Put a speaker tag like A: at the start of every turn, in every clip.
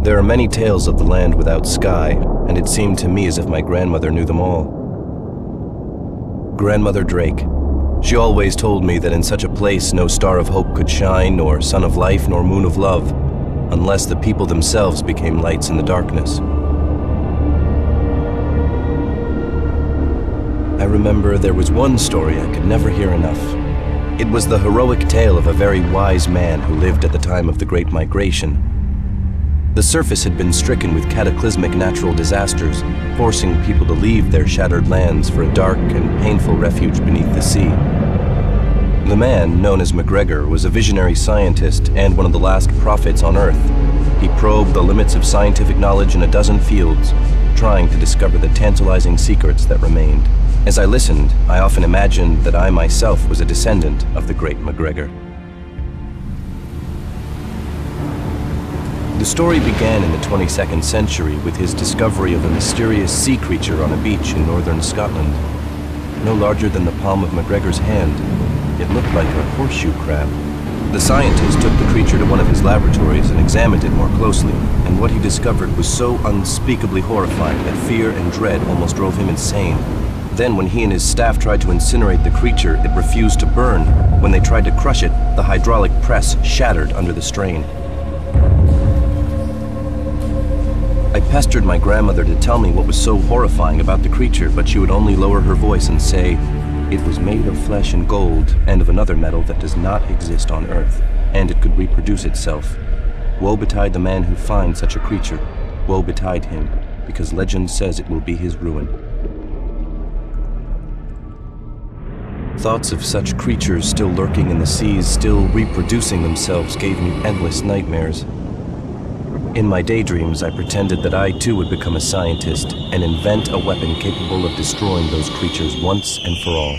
A: There are many tales of the land without sky, and it seemed to me as if my grandmother knew them all. Grandmother Drake. She always told me that in such a place no star of hope could shine, nor sun of life, nor moon of love, unless the people themselves became lights in the darkness. I remember there was one story I could never hear enough. It was the heroic tale of a very wise man who lived at the time of the Great Migration. The surface had been stricken with cataclysmic natural disasters, forcing people to leave their shattered lands for a dark and painful refuge beneath the sea. The man, known as MacGregor, was a visionary scientist and one of the last prophets on Earth. He probed the limits of scientific knowledge in a dozen fields, trying to discover the tantalizing secrets that remained. As I listened, I often imagined that I myself was a descendant of the great MacGregor. The story began in the 22nd century with his discovery of a mysterious sea creature on a beach in northern Scotland. No larger than the palm of MacGregor's hand, it looked like a horseshoe crab. The scientist took the creature to one of his laboratories and examined it more closely, and what he discovered was so unspeakably horrifying that fear and dread almost drove him insane. Then, when he and his staff tried to incinerate the creature, it refused to burn. When they tried to crush it, the hydraulic press shattered under the strain. I pestered my grandmother to tell me what was so horrifying about the creature, but she would only lower her voice and say, "It was made of flesh and gold, and of another metal that does not exist on Earth, and it could reproduce itself. Woe betide the man who finds such a creature. Woe betide him, because legend says it will be his ruin." Thoughts of such creatures still lurking in the seas, still reproducing themselves, gave me endless nightmares. In my daydreams, I pretended that I too would become a scientist and invent a weapon capable of destroying those creatures once and for all.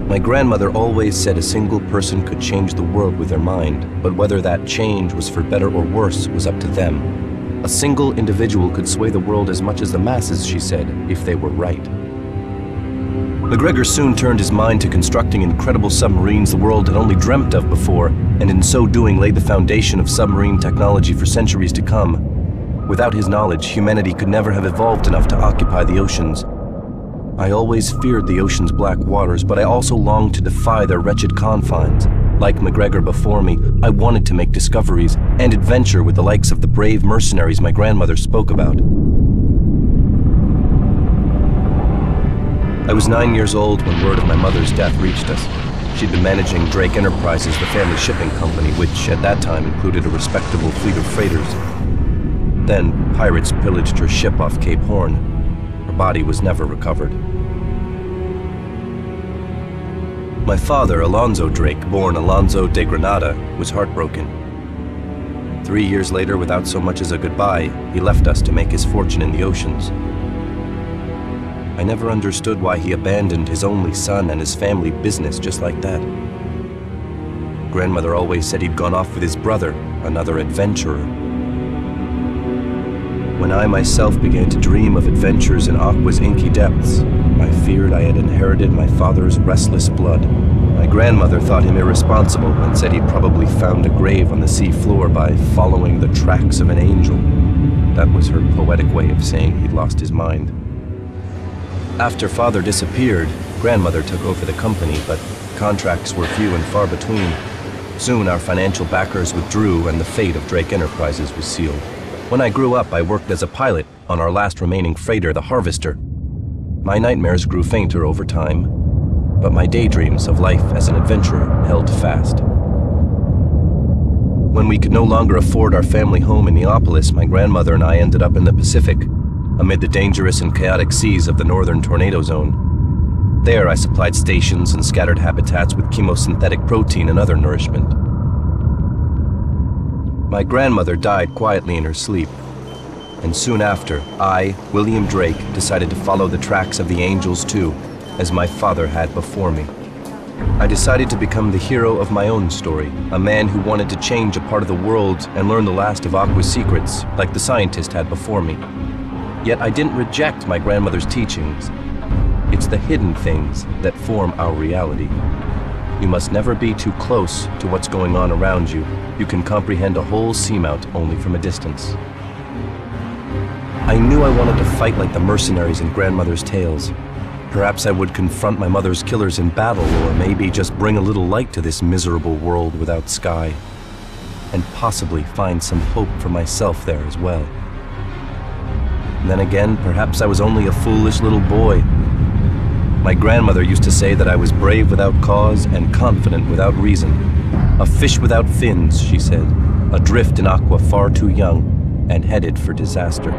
A: My grandmother always said a single person could change the world with their mind, but whether that change was for better or worse was up to them. A single individual could sway the world as much as the masses, she said, if they were right. MacGregor soon turned his mind to constructing incredible submarines the world had only dreamt of before, and in so doing laid the foundation of submarine technology for centuries to come. Without his knowledge, humanity could never have evolved enough to occupy the oceans. I always feared the ocean's black waters, but I also longed to defy their wretched confines. Like MacGregor before me, I wanted to make discoveries and adventure with the likes of the brave mercenaries my grandmother spoke about. I was 9 years old when word of my mother's death reached us. She'd been managing Drake Enterprises, the family shipping company, which at that time included a respectable fleet of freighters. Then, pirates pillaged her ship off Cape Horn. Her body was never recovered. My father, Alonzo Drake, born Alonzo de Granada, was heartbroken. 3 years later, without so much as a goodbye, he left us to make his fortune in the oceans. I never understood why he abandoned his only son and his family business just like that. Grandmother always said he'd gone off with his brother, another adventurer. When I myself began to dream of adventures in Aqua's inky depths, I feared I had inherited my father's restless blood. My grandmother thought him irresponsible and said he'd probably found a grave on the sea floor by following the tracks of an angel. That was her poetic way of saying he'd lost his mind. After father disappeared, grandmother took over the company, but contracts were few and far between. Soon our financial backers withdrew and the fate of Drake Enterprises was sealed. When I grew up, I worked as a pilot on our last remaining freighter, the Harvester. My nightmares grew fainter over time, but my daydreams of life as an adventurer held fast. When we could no longer afford our family home in Neapolis, my grandmother and I ended up in the Pacific, amid the dangerous and chaotic seas of the northern tornado zone. There I supplied stations and scattered habitats with chemosynthetic protein and other nourishment. My grandmother died quietly in her sleep, and soon after, I, William Drake, decided to follow the tracks of the angels too, as my father had before me. I decided to become the hero of my own story, a man who wanted to change a part of the world and learn the last of Aqua's secrets, like the scientist had before me. Yet I didn't reject my grandmother's teachings. It's the hidden things that form our reality. You must never be too close to what's going on around you. You can comprehend a whole seamount only from a distance. I knew I wanted to fight like the mercenaries in grandmother's tales. Perhaps I would confront my mother's killers in battle, or maybe just bring a little light to this miserable world without sky. And possibly find some hope for myself there as well. And then again, perhaps I was only a foolish little boy. My grandmother used to say that I was brave without cause and confident without reason. A fish without fins, she said, adrift in Aqua far too young, and headed for disaster.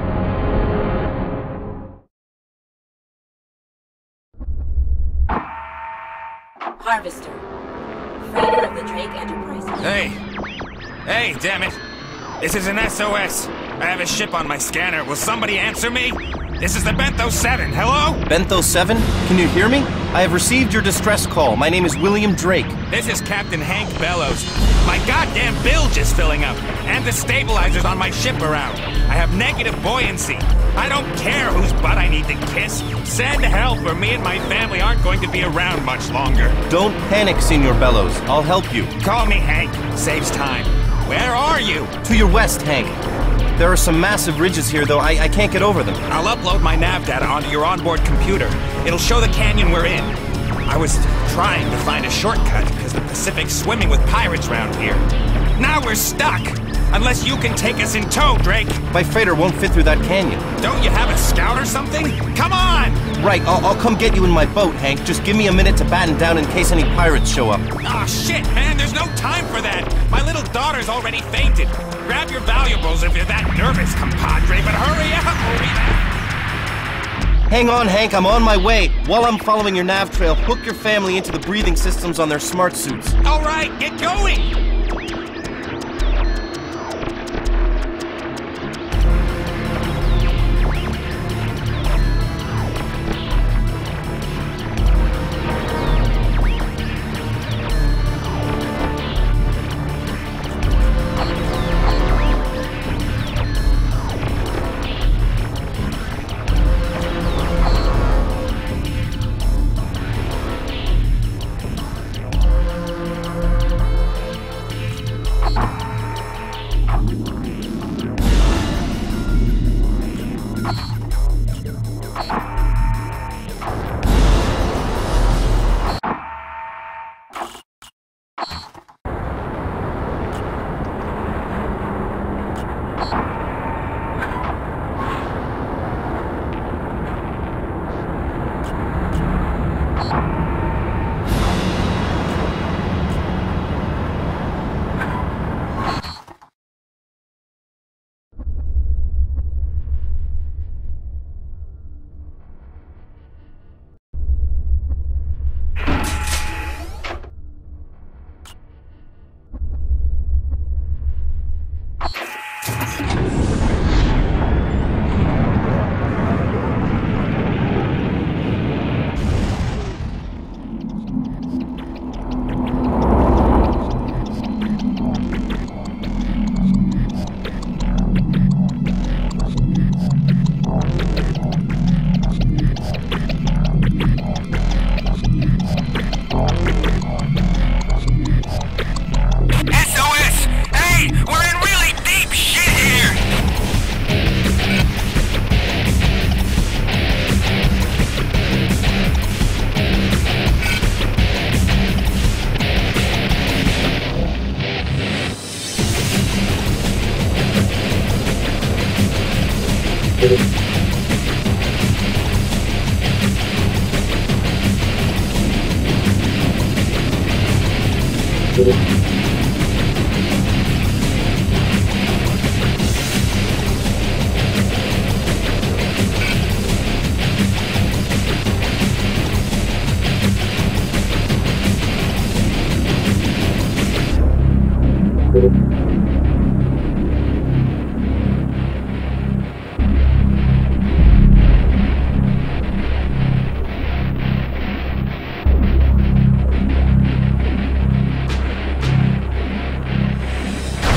B: Harvester, freighter of the Drake Enterprise.
C: Hey, damn it! This is an SOS. I have a ship on my scanner. Will somebody answer me? This is the Bentho 7. Hello?
D: Bentho 7? Can you hear me? I have received your distress call. My name is William Drake.
C: This is Captain Hank Bellows. My goddamn bilge is filling up, and the stabilizers on my ship are out. I have negative buoyancy. I don't care whose butt I need to kiss. Send help, or me and my family aren't going to be around much longer.
D: Don't panic, Senor Bellows. I'll help you.
C: Call me Hank. Saves time. Where are you?
D: To your west, Hank. There are some massive ridges here, though I can't get over them.
C: I'll upload my nav data onto your onboard computer. It'll show the canyon we're in. I was trying to find a shortcut because the Pacific's swimming with pirates round here. Now we're stuck! Unless you can take us in tow, Drake!
D: My freighter won't fit through that canyon.
C: Don't you have a scout or something? Come on!
D: Right, I'll come get you in my boat, Hank. Just give me a minute to batten down in case any pirates show up.
C: Aw, shit, man! There's no time for that! My little daughter's already fainted. Grab your valuables if you're that nervous, compadre, but hurry up!
D: Hang on, Hank, I'm on my way. While I'm following your nav trail, hook your family into the breathing systems on their smart suits.
C: All right, get going!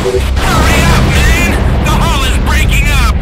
C: Hurry up, man! The hull is breaking up!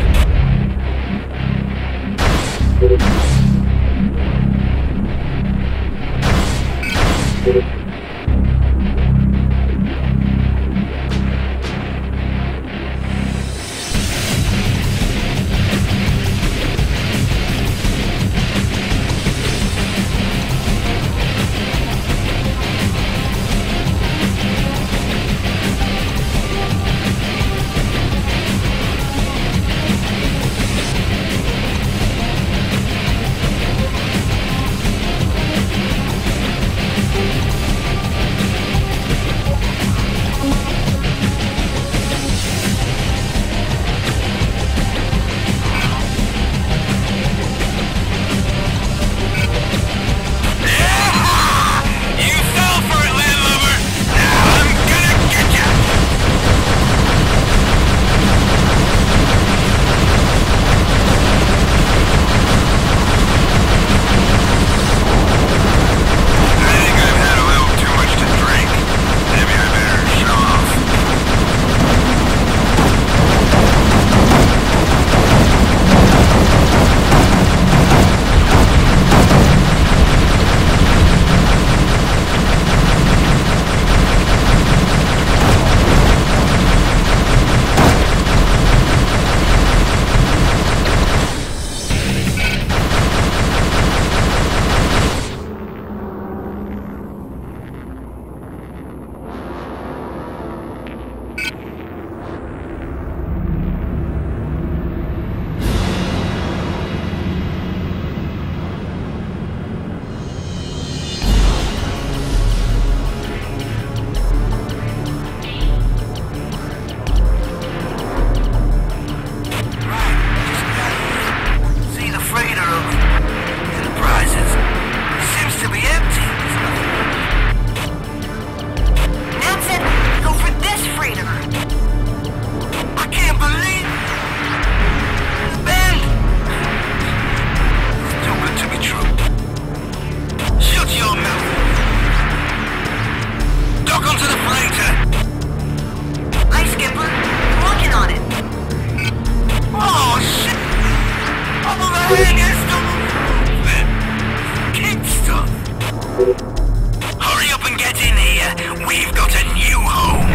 C: Hurry up and get in here. We've got a new home.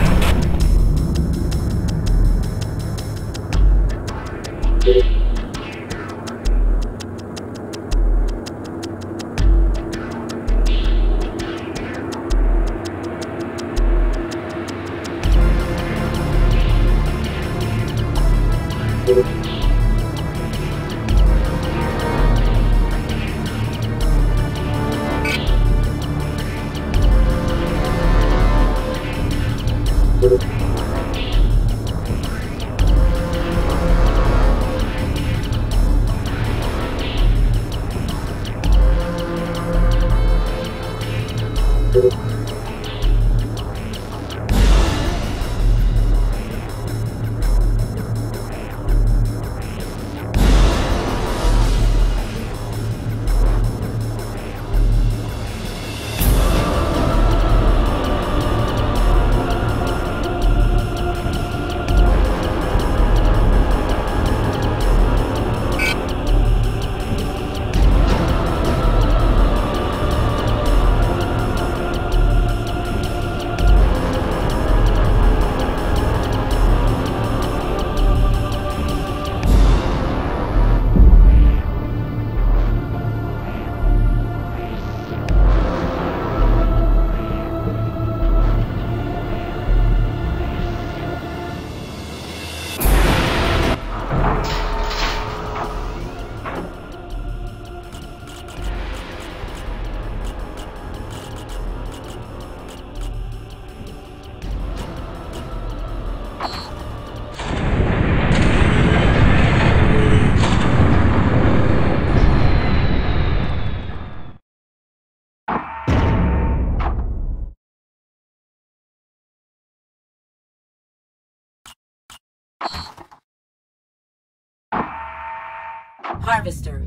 B: Harvester,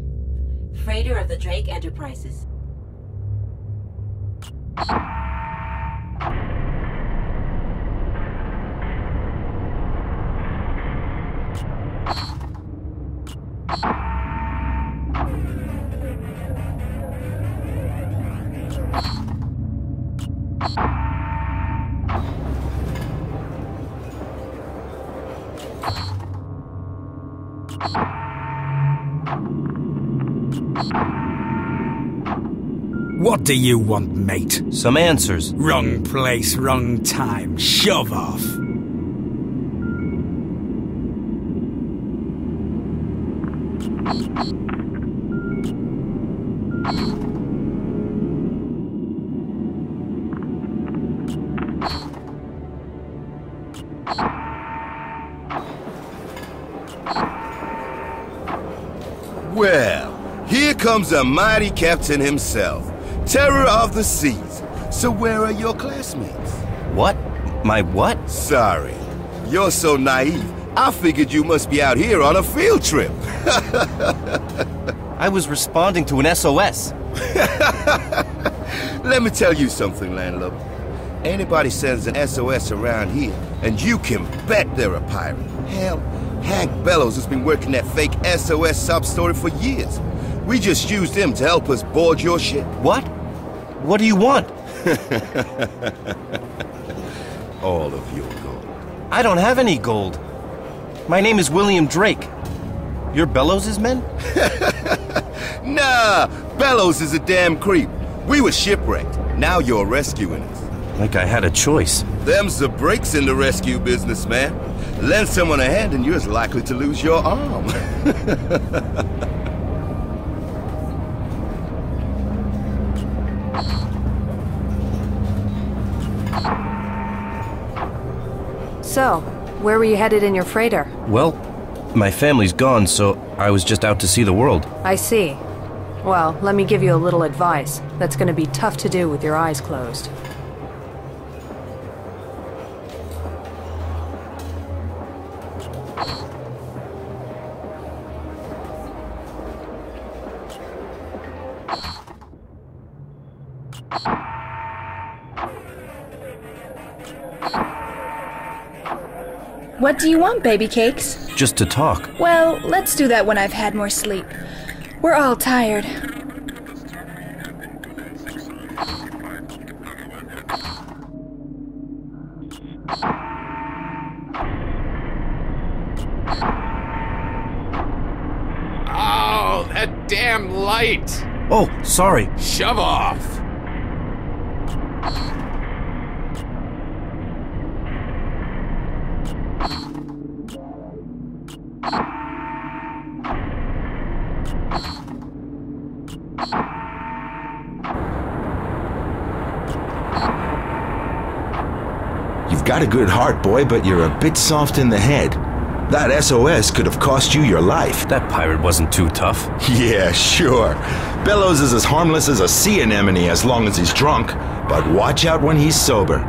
B: freighter of the Drake Enterprises.
E: What do you want, mate?
A: Some answers.
E: Wrong place, wrong time. Shove off.
F: Well, here comes the mighty captain himself, terror of the seas. So where are your classmates?
A: What? My what?
F: Sorry, you're so naive. I figured you must be out here on a field trip.
D: I was responding to an SOS.
F: Let me tell you something, landlubber. Anybody sends an SOS around here, and you can bet they're a pirate. Hell, Hank Bellows has been working that fake SOS sob story for years. We just used him to help us board your ship.
D: What? What do you want?
F: All of your gold.
D: I don't have any gold. My name is William Drake. You're Bellows' men?
F: Nah, Bellows is a damn creep. We were shipwrecked. Now you're rescuing us.
A: Like I had a choice.
F: Them's the breaks in the rescue business, man. Lend someone a hand and you're as likely to lose your arm.
G: So, where were you headed in your freighter?
A: Well, my family's gone, so I was just out to see the world.
G: I see. Well, let me give you a little advice. That's gonna be tough to do with your eyes closed.
H: What do you want, baby cakes?
A: Just to talk.
H: Well, let's do that when I've had more sleep. We're all tired.
C: Oh, that damn light!
A: Oh, sorry.
C: Shove off!
I: You've got a good heart, boy, but you're a bit soft in the head. That SOS could have cost you your life.
A: That pirate wasn't too tough.
I: Yeah, sure. Bellows is as harmless as a sea anemone as long as he's drunk, but watch out when he's sober.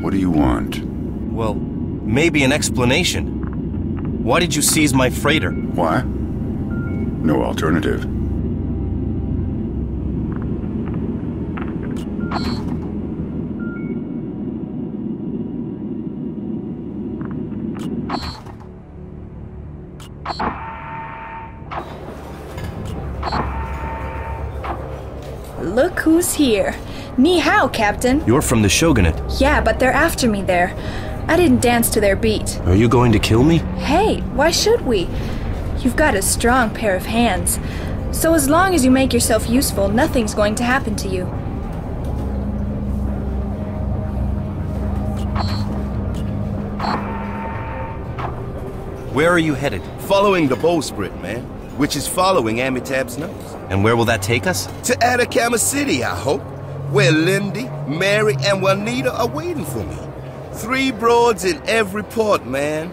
J: What do you want?
D: Well, maybe an explanation. Why did you seize my freighter?
J: Why? No alternative.
H: Look who's here. Ni hao, Captain.
A: You're from the Shogunate.
H: Yeah, but they're after me there. I didn't dance to their beat.
A: Are you going to kill me?
H: Hey, why should we? You've got a strong pair of hands. So as long as you make yourself useful, nothing's going to happen to you.
A: Where are you headed?
F: Following the bowsprit, man. Which is following Amitab's nose.
A: And where will that take us?
F: To Atacama City, I hope. Where Lindy, Mary, and Juanita are waiting for me. 3 broads in every port, man.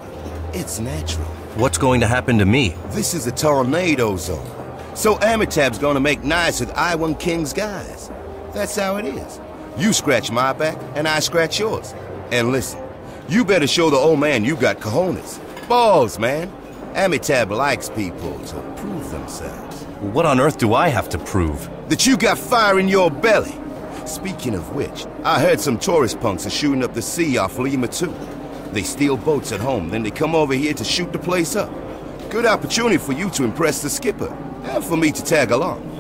F: It's natural.
A: What's going to happen to me?
F: This is a tornado zone. So Amitab's gonna make nice with I-1 King's guys. That's how it is. You scratch my back, and I scratch yours. And listen, you better show the old man you got cojones. Balls, man. Amitab likes people to prove themselves.
A: What on earth do I have to prove?
F: That you got fire in your belly. Speaking of which, I heard some tourist punks are shooting up the sea off Lima too. They steal boats at home, then they come over here to shoot the place up. Good opportunity for you to impress the skipper, and for me to tag along.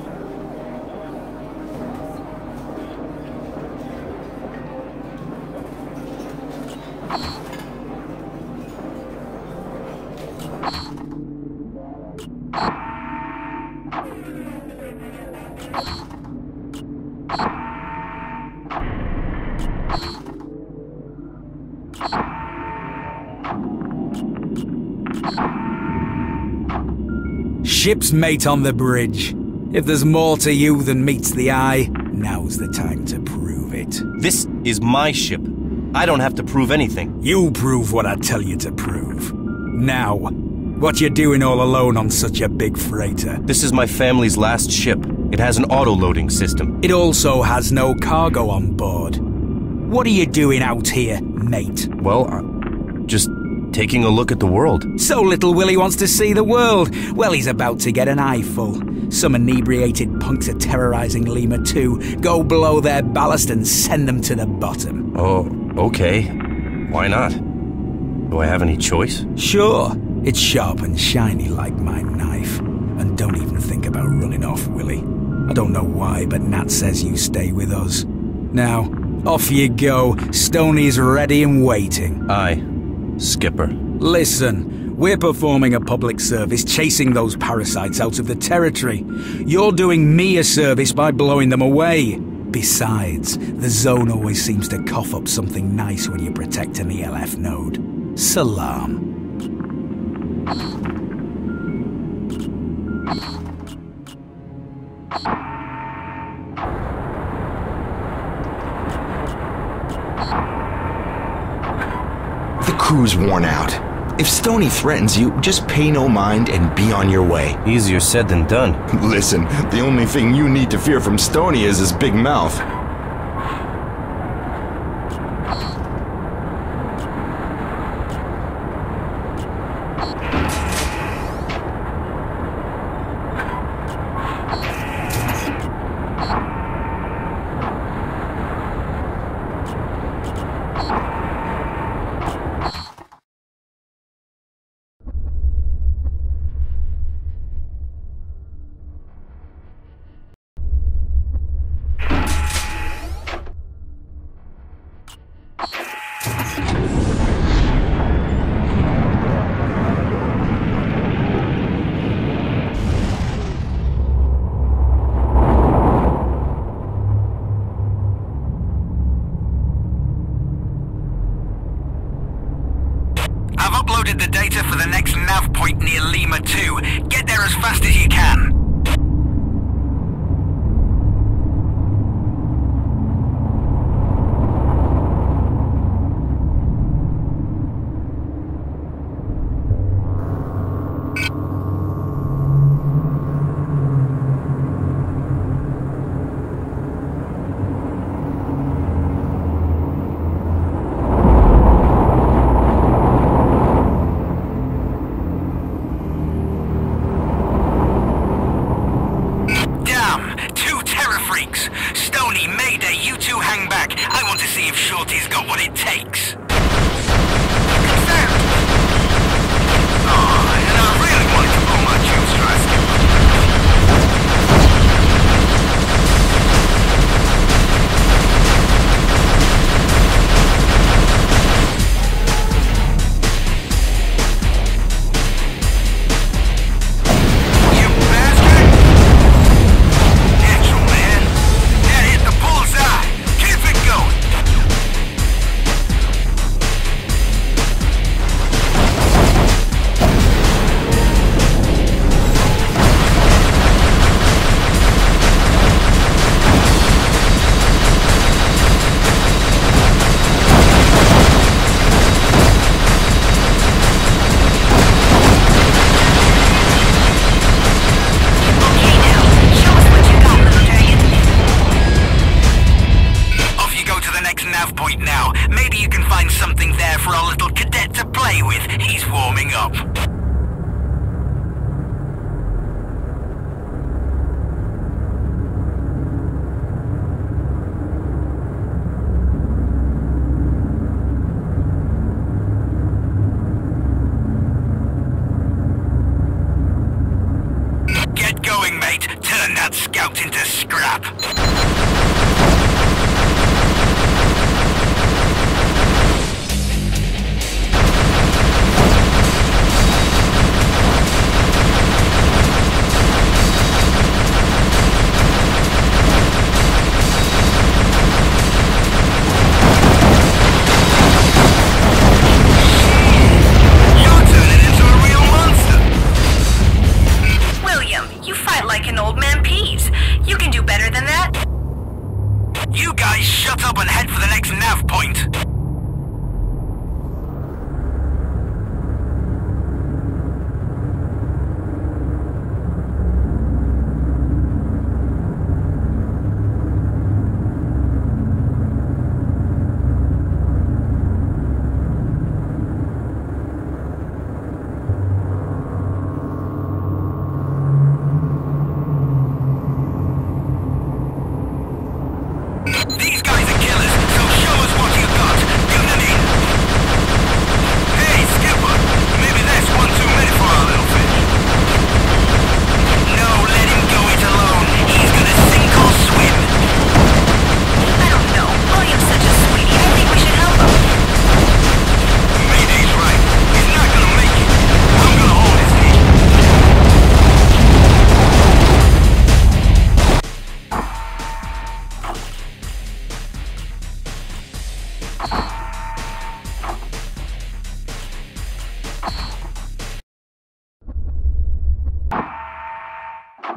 E: Ship's mate on the bridge. If there's more to you than meets the eye, now's the time to prove it.
A: This is my ship. I don't have to prove anything.
E: You prove what I tell you to prove. Now, what you doing all alone on such a big freighter?
A: This is my family's last ship. It has an auto-loading system.
E: It also has no cargo on board. What are you doing out here, mate?
A: Well, just taking a look at the world.
E: So little Willie wants to see the world. Well, he's about to get an eyeful. Some inebriated punks are terrorizing Lima too. Go blow their ballast and send them to the bottom.
A: Oh, okay. Why not? Do I have any choice?
E: Sure. It's sharp and shiny like my knife. And don't even think about running off, Willie. I don't know why, but Nat says you stay with us. Now, off you go. Stoney's ready and waiting.
A: Aye, Skipper.
E: Listen, we're performing a public service, chasing those parasites out of the territory. You're doing me a service by blowing them away. Besides, the zone always seems to cough up something nice when you're protecting the LF node. Salam.
I: The crew's worn out. If Stoney threatens you, just pay no mind and be on your way.
A: Easier said than done.
I: Listen, the only thing you need to fear from Stoney is his big mouth.
K: I've uploaded the data for the next nav point near Lima 2. Get there as fast as you can. Stoney, Mayday, you two hang back. I want to see if Shorty's got what it takes. Confirmed. Oh, and I really wanted to pull my juice, right, Skipper? choked into scrap. Shut up and head for the next nav point!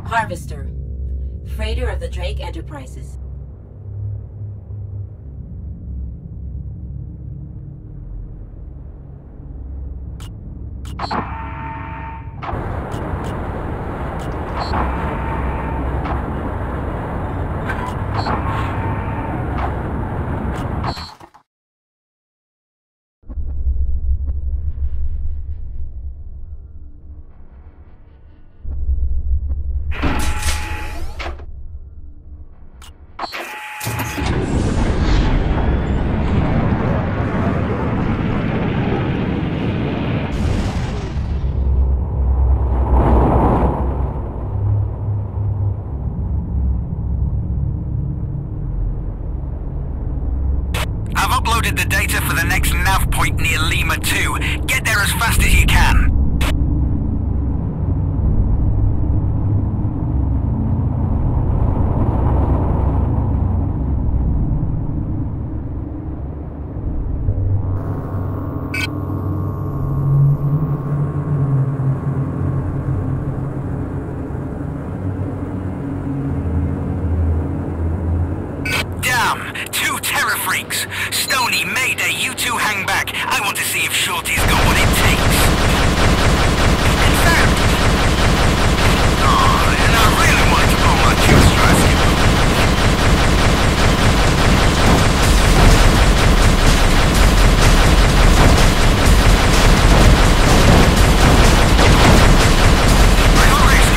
B: Harvester, freighter of the Drake Enterprises.
K: Uploaded the data for the next nav point near Lima 2. Get there as fast as you can. Damn! 2 terror freaks! Stony, Mayday, you two hang back. I want to see if Shorty's got what it takes. Confirmed. Oh, and I really wanted to pull my Q-Strike.
H: Little dragon.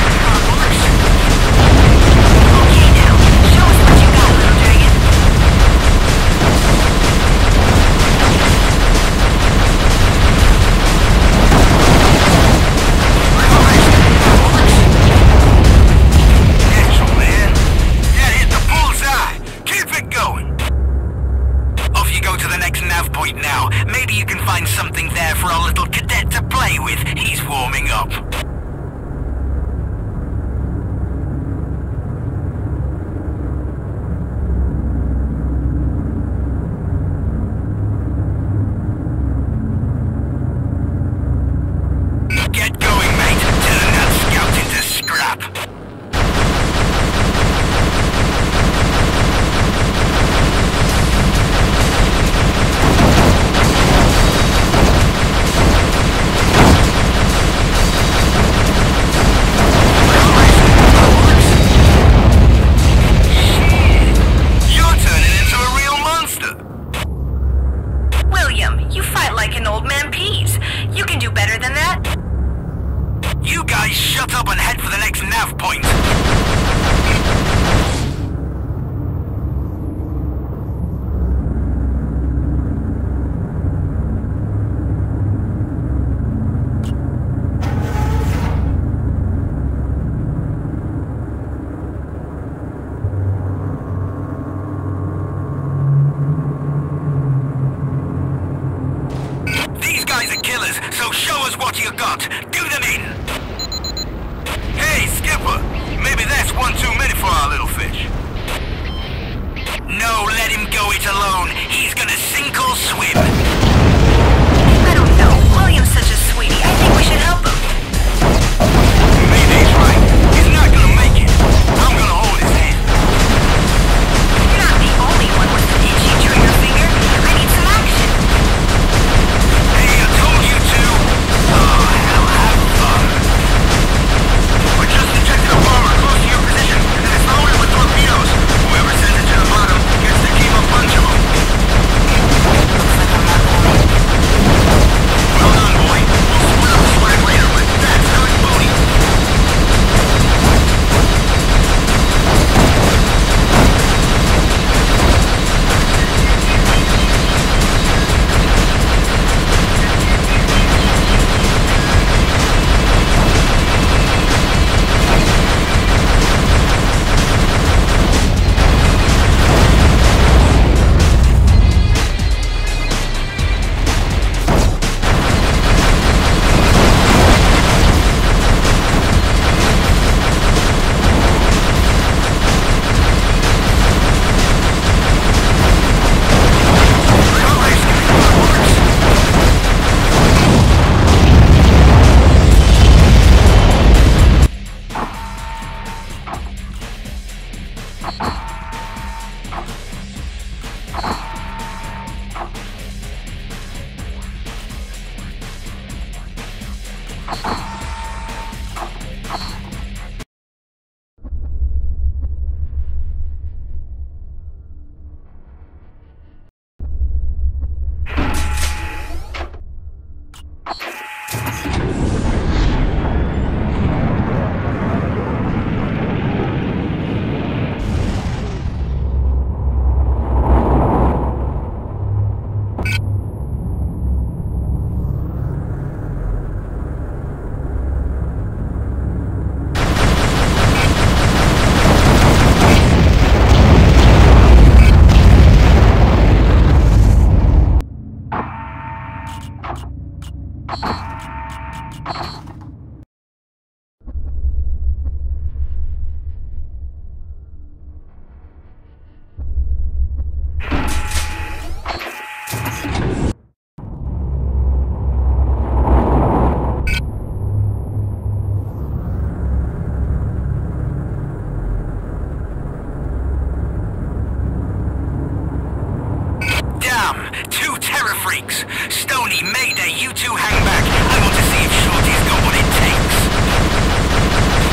K: 2 terror freaks. Stony, Mayday, you two hang back. I want to see if Shorty's got what it takes.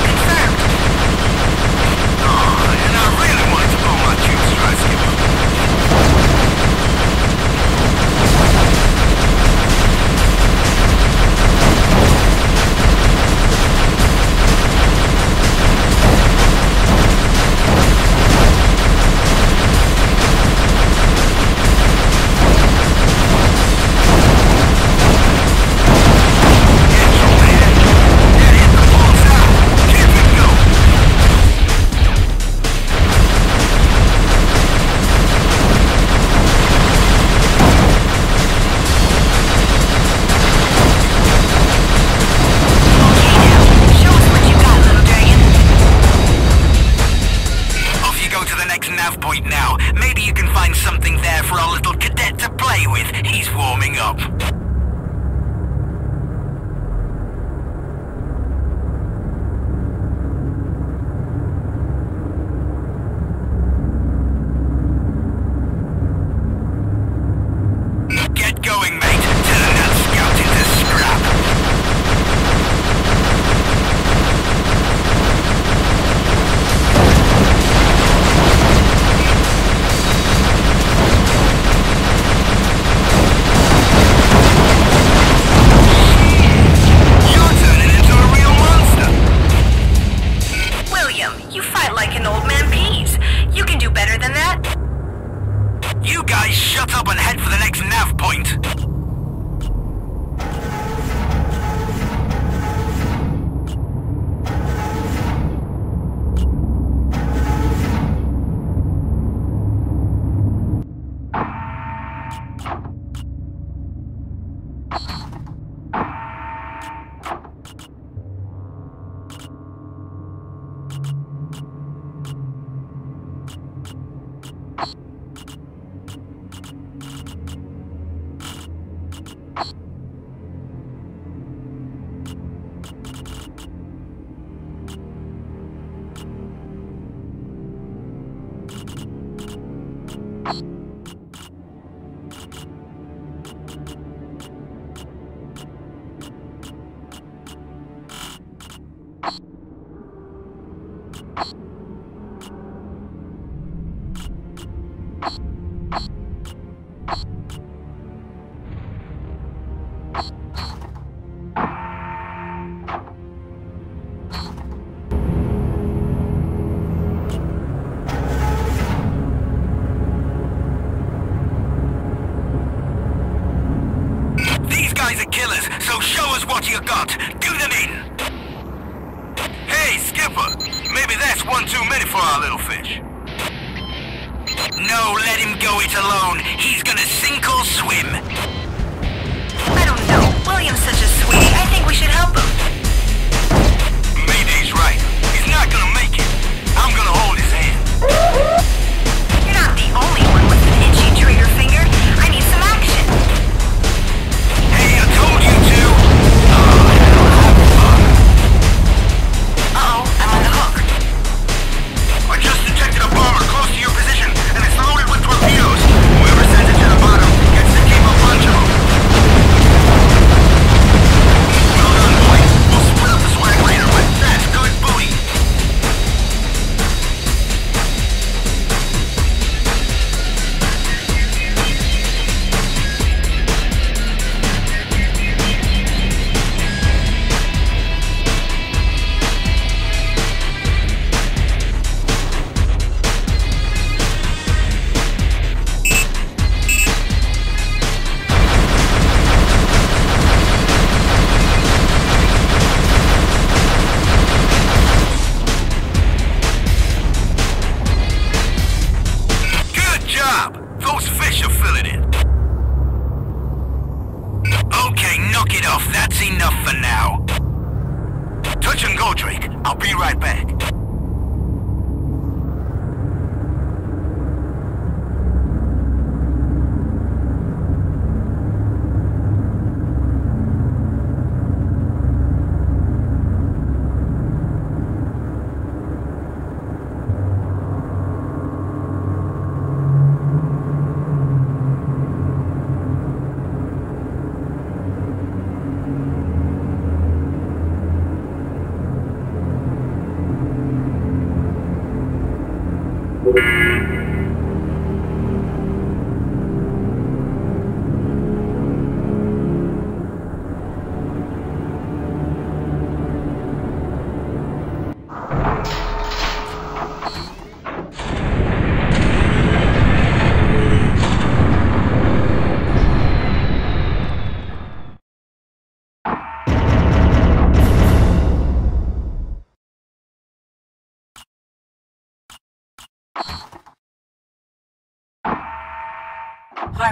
K: Confirmed. Oh, and I really wanted to blow my tube strike skipper.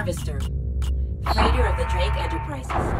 B: Harvester. Freighter of the Drake Enterprises.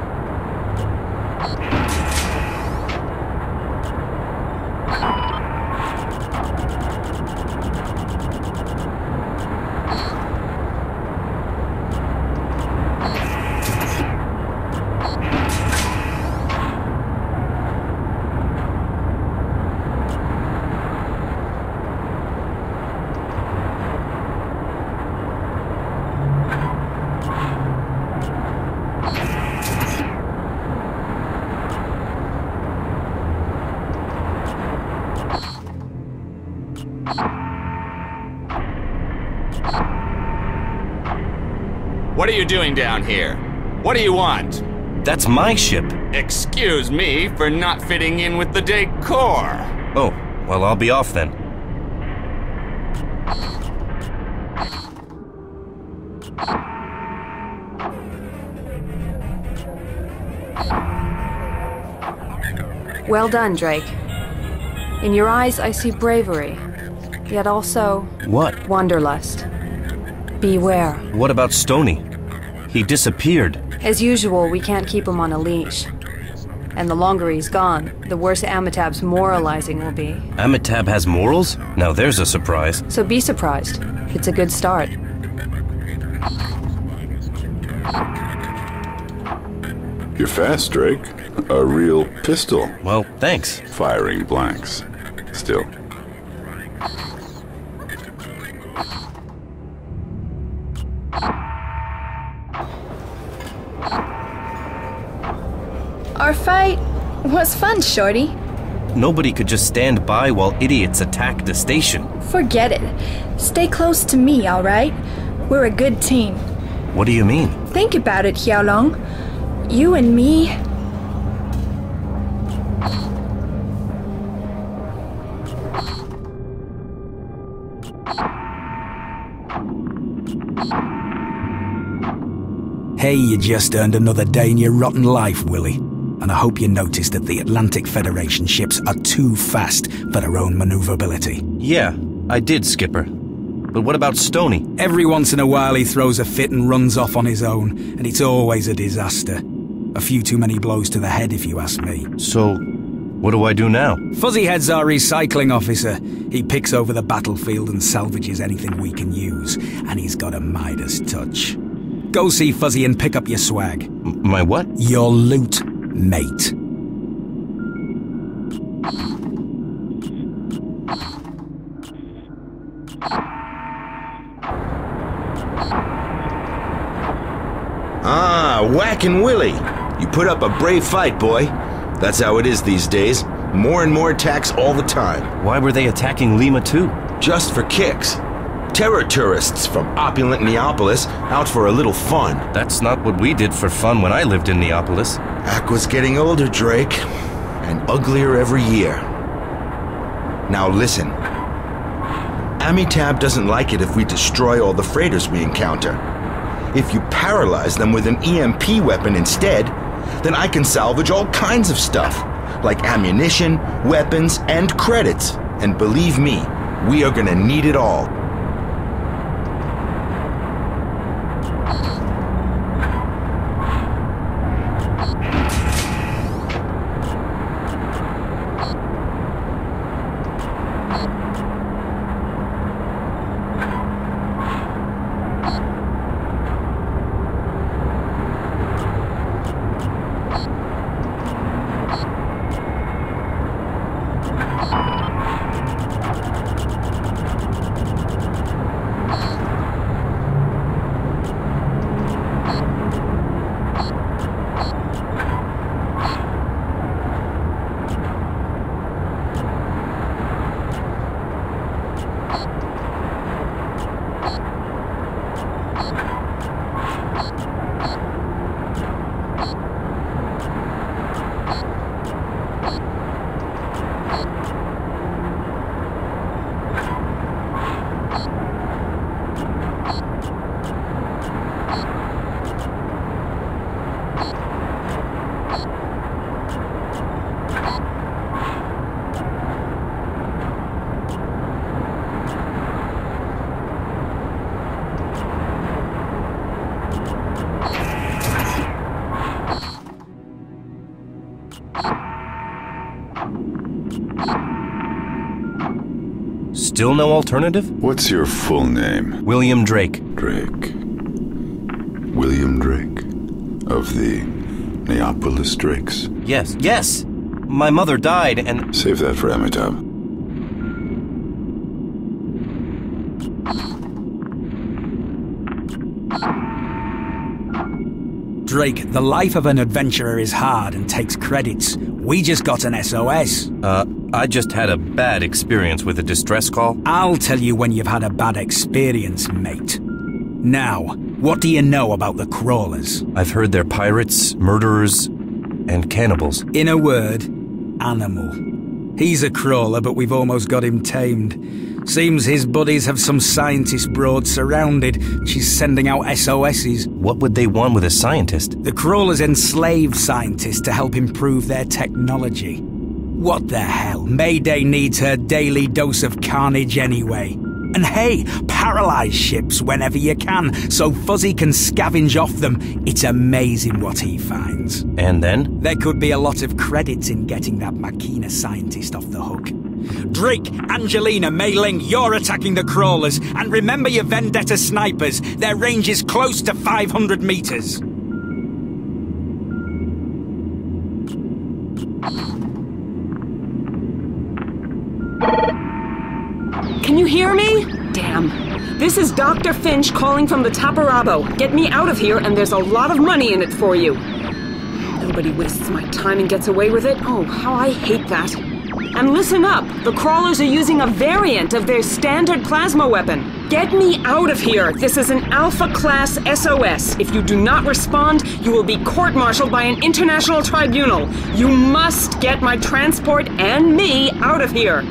C: What are you doing down here? What do you want?
A: That's my ship.
C: Excuse me for not fitting in with the decor.
A: Oh, well, I'll be off then.
G: Well done, Drake. In your eyes, I see bravery, yet also...
A: What?
G: Wanderlust. Beware.
A: What about Stoney? He disappeared.
G: As usual, we can't keep him on a leash. And the longer he's gone, the worse Amitab's moralizing will be.
A: Amitab has morals? Now there's a surprise.
G: So be surprised. It's a good start.
J: You're fast, Drake. A real pistol.
A: Well, thanks.
J: Firing blanks. Still.
H: Our fight was fun, Shorty.
A: Nobody could just stand by while idiots attacked the station.
H: Forget it. Stay close to me, alright? We're a good team.
A: What do you mean?
H: Think about it, Xiaolong. You and me...
E: Hey, you just earned another day in your rotten life, Willie. And I hope you noticed that the Atlantic Federation ships are too fast for their own maneuverability.
A: Yeah, I did, Skipper. But what about Stoney?
E: Every once in a while he throws a fit and runs off on his own, and it's always a disaster. A few too many blows to the head, if you ask me.
A: So, what do I do now?
E: Fuzzyhead's our recycling officer. He picks over the battlefield and salvages anything we can use, and he's got a Midas touch. Go see Fuzzy and pick up your swag.
A: My what?
E: Your loot, mate.
I: Ah, Whackin' Willie. You put up a brave fight, boy. That's how it is these days. More and more attacks all the time.
A: Why were they attacking Lima too?
I: Just for kicks. Terror tourists from opulent Neapolis out for a little fun.
A: That's not what we did for fun when I lived in Neapolis.
I: Aqua's getting older, Drake. And uglier every year. Now listen. Amitab doesn't like it if we destroy all the freighters we encounter. If you paralyze them with an EMP weapon instead, then I can salvage all kinds of stuff, like ammunition, weapons, and credits. And believe me, we are gonna need it all.
A: Still no alternative?
J: What's your full name?
A: William Drake.
J: Drake. William Drake. Of the Neapolis Drakes.
A: Yes. My mother died and...
J: Save that for Amitabh.
E: Drake, the life of an adventurer is hard and takes credits. We just got an SOS.
A: I just had a bad experience with a distress call.
E: I'll tell you when you've had a bad experience, mate. Now, what do you know about the crawlers?
A: I've heard they're pirates, murderers, and cannibals.
E: In a word, animal. He's a crawler, but we've almost got him tamed. Seems his buddies have some scientist broad surrounded. She's sending out SOSs.
A: What would they want with a scientist?
E: The crawlers enslave scientists to help improve their technology. What the hell? Mayday needs her daily dose of carnage anyway. And hey, paralyze ships whenever you can, so Fuzzy can scavenge off them. It's amazing what he finds.
A: And then?
E: There could be a lot of credits in getting that Machina scientist off the hook. Drake, Angelina, Mei Ling, you're attacking the crawlers. And remember your Vendetta snipers. Their range is close to 500 meters.
L: Can you hear me? Damn. This is Dr. Finch calling from the Taparabo. Get me out of here and there's a lot of money in it for you. Nobody wastes my time and gets away with it. Oh, how I hate that. And listen up. The crawlers are using a variant of their standard plasma weapon. Get me out of here. This is an Alpha Class SOS. If you do not respond, you will be court-martialed by an international tribunal. You must get my transport and me out of here.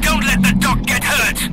K: Don't let the doc get hurt!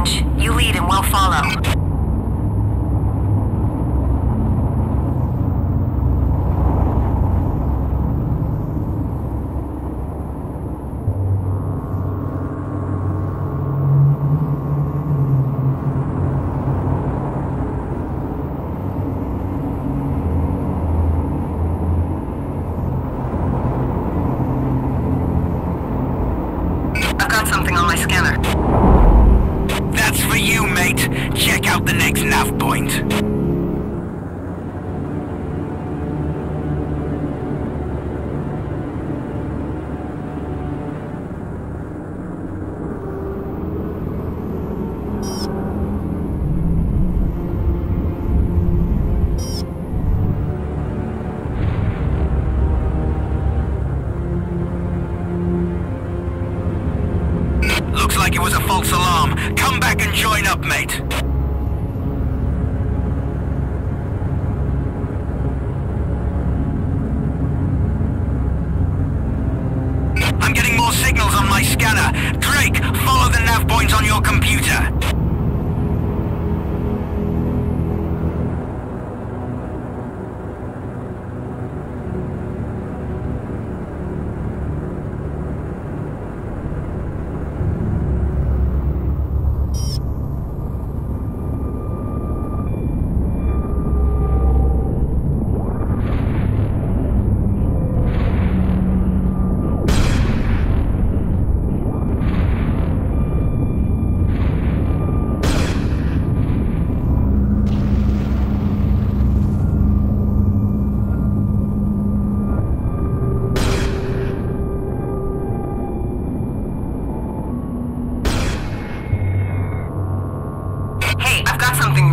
K: Finch. You lead and we'll follow. I've got something on my scanner. That's for you, mate. Check out the next nav point. Looks like it was a false alarm. Come back and join up, mate. I'm getting more signals on my scanner. Drake, follow the nav points on your computer.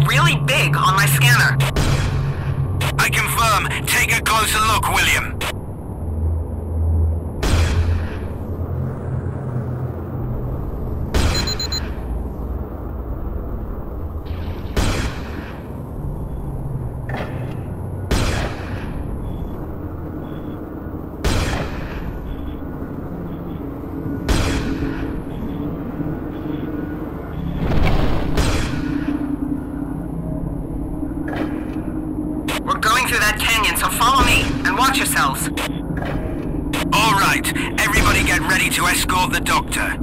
K: Really big on my scanner. I confirm. Take a closer look, William. We're going through that canyon, so follow me, and watch yourselves. All right, everybody get ready to escort the doctor.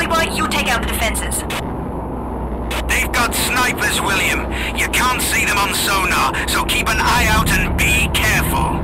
K: Pretty boy, you take out the defenses. They've got snipers, William. You can't see them on sonar, so keep an eye out and be careful.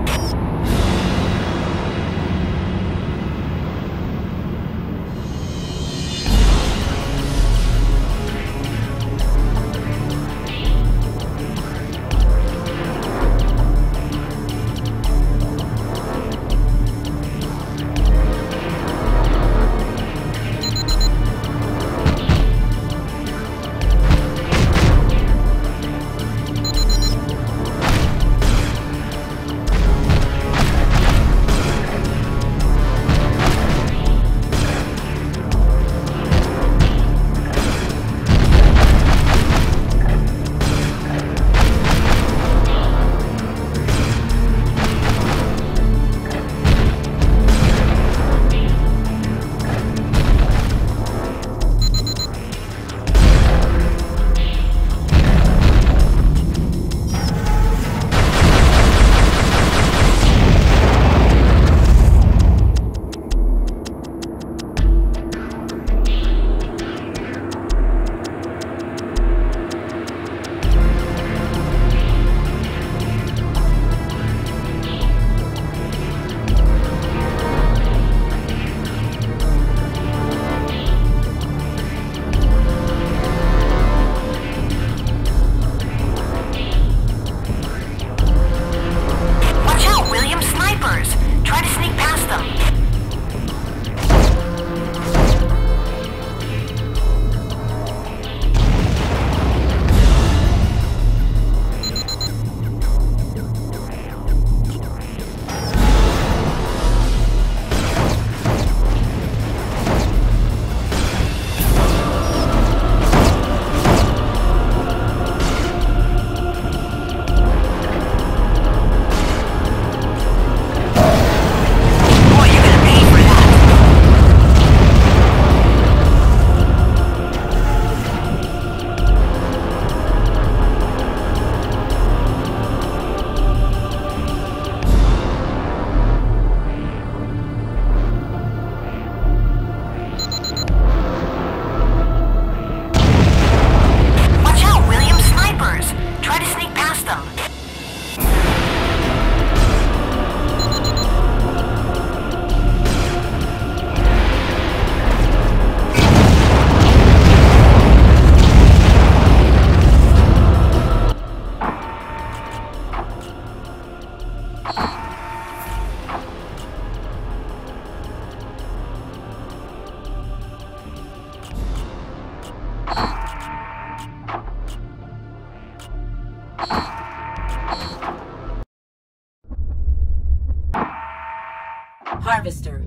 B: Harvester,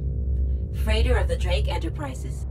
B: freighter of the Drake Enterprises.